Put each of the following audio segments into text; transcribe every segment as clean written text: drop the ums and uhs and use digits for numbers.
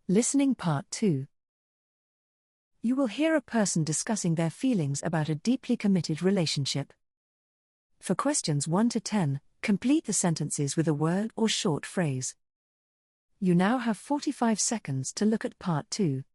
Listening Part 2. You will hear a person discussing their feelings about a deeply committed relationship. For questions 1 to 10, complete the sentences with a word or short phrase. You now have 45 seconds to look at Part 2.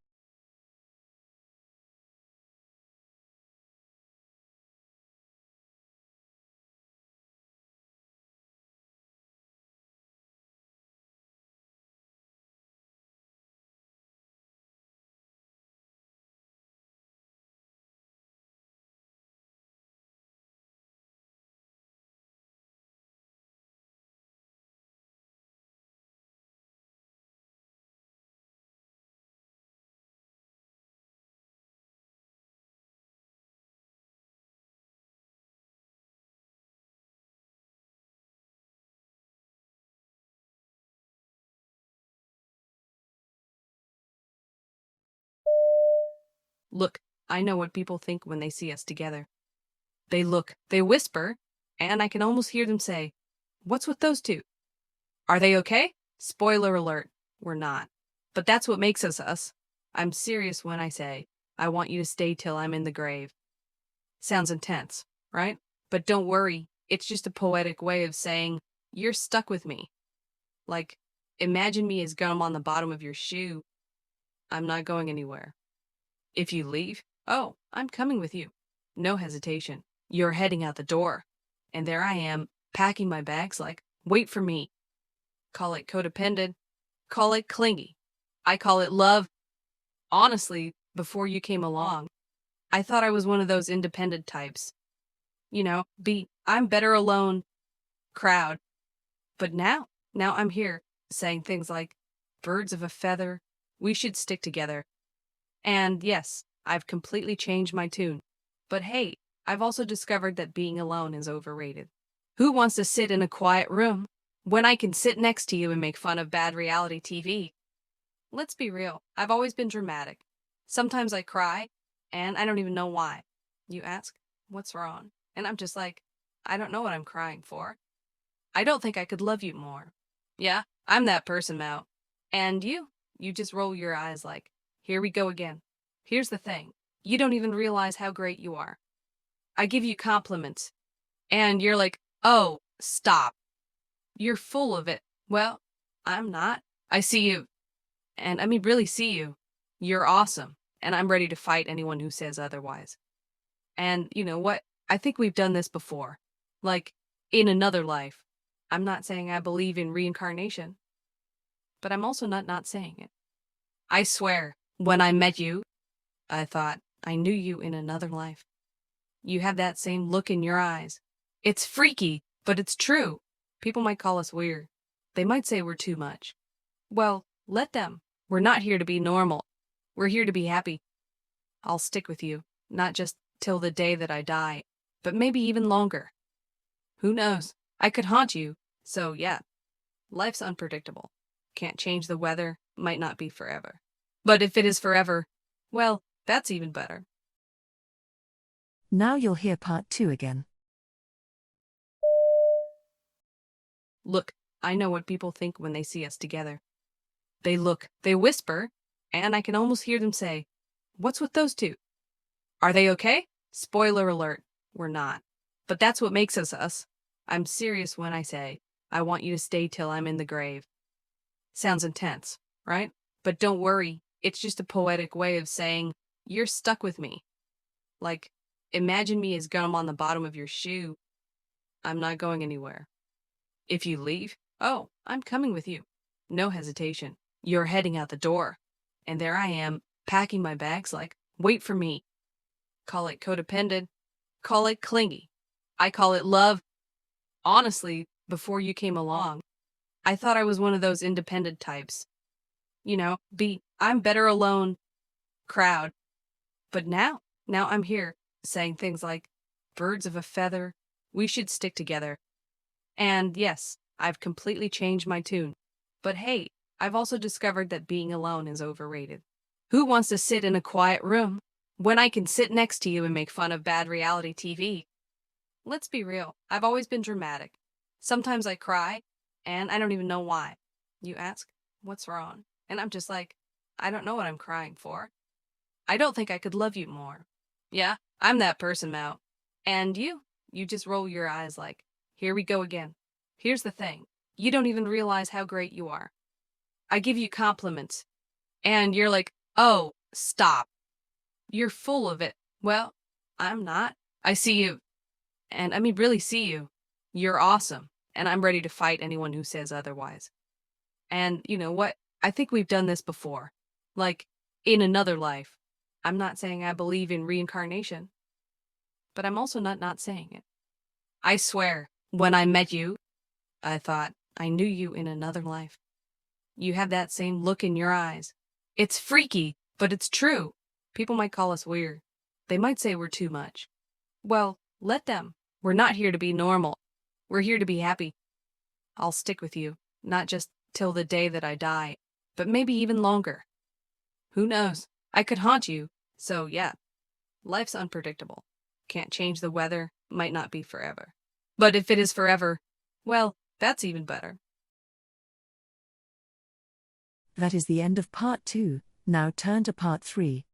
Look, I know what people think when they see us together. They look, they whisper, and I can almost hear them say, "What's with those two? Are they okay?" Spoiler alert, we're not. But that's what makes us us. I'm serious when I say, I want you to stay till I'm in the grave. Sounds intense, right? But don't worry, it's just a poetic way of saying, you're stuck with me. Like, imagine me as gum on the bottom of your shoe. I'm not going anywhere. If you leave, oh, I'm coming with you. No hesitation. You're heading out the door. And there I am, packing my bags like, wait for me. Call it codependent. Call it clingy. I call it love. Honestly, before you came along, I thought I was one of those independent types. I'm better alone crowd. But now I'm here, saying things like, birds of a feather, we should stick together. And yes, I've completely changed my tune. But hey, I've also discovered that being alone is overrated. Who wants to sit in a quiet room when I can sit next to you and make fun of bad reality TV? Let's be real, I've always been dramatic. Sometimes I cry, and I don't even know why. You ask, what's wrong? And I'm just like, I don't know what I'm crying for. I don't think I could love you more. Yeah, I'm that person, Mao. And you just roll your eyes like, here we go again. Here's the thing. You don't even realize how great you are. I give you compliments. And you're like, oh, stop. You're full of it. Well, I'm not. I see you. And I mean, really see you. You're awesome. And I'm ready to fight anyone who says otherwise. And you know what? I think we've done this before. Like, in another life. I'm not saying I believe in reincarnation. But I'm also not saying it. I swear, when I met you, I thought I knew you in another life. You have that same look in your eyes. It's freaky, but it's true. People might call us weird. They might say we're too much. Well, let them. We're not here to be normal. We're here to be happy. I'll stick with you, not just till the day that I die, but maybe even longer. Who knows? I could haunt you. So yeah, life's unpredictable. Can't change the weather, might not be forever. But if it is forever, well, that's even better. Now you'll hear Part 2 again. Look, I know what people think when they see us together. They look, they whisper, and I can almost hear them say, what's with those two? Are they okay? Spoiler alert, we're not. But that's what makes us us. I'm serious when I say, I want you to stay till I'm in the grave. Sounds intense, right? But don't worry, it's just a poetic way of saying, you're stuck with me. Like, imagine me as gum on the bottom of your shoe. I'm not going anywhere. If you leave, oh, I'm coming with you. No hesitation. You're heading out the door. And there I am, packing my bags like, wait for me. Call it codependent. Call it clingy. I call it love. Honestly, before you came along, I thought I was one of those independent types. I'm better alone crowd. But now I'm here, saying things like, birds of a feather, we should stick together. And yes, I've completely changed my tune. But hey, I've also discovered that being alone is overrated. Who wants to sit in a quiet room when I can sit next to you and make fun of bad reality TV? Let's be real, I've always been dramatic. Sometimes I cry, and I don't even know why. You ask, what's wrong? And I'm just like, I don't know what I'm crying for. I don't think I could love you more. Yeah, I'm that person, Mao. And you just roll your eyes like, here we go again. Here's the thing. You don't even realize how great you are. I give you compliments. And you're like, oh, stop. You're full of it. Well, I'm not. I see you. And I mean, really see you. You're awesome. And I'm ready to fight anyone who says otherwise. And you know what? I think we've done this before. Like, in another life. I'm not saying I believe in reincarnation, but I'm also not saying it. I swear, when I met you, I thought I knew you in another life. You have that same look in your eyes. It's freaky, but it's true. People might call us weird. They might say we're too much. Well, let them. We're not here to be normal. We're here to be happy. I'll stick with you, not just till the day that I die, but maybe even longer. Who knows? I could haunt you. So yeah, life's unpredictable. Can't change the weather, might not be forever. But if it is forever, well, that's even better. That is the end of part 2. Now turn to part 3.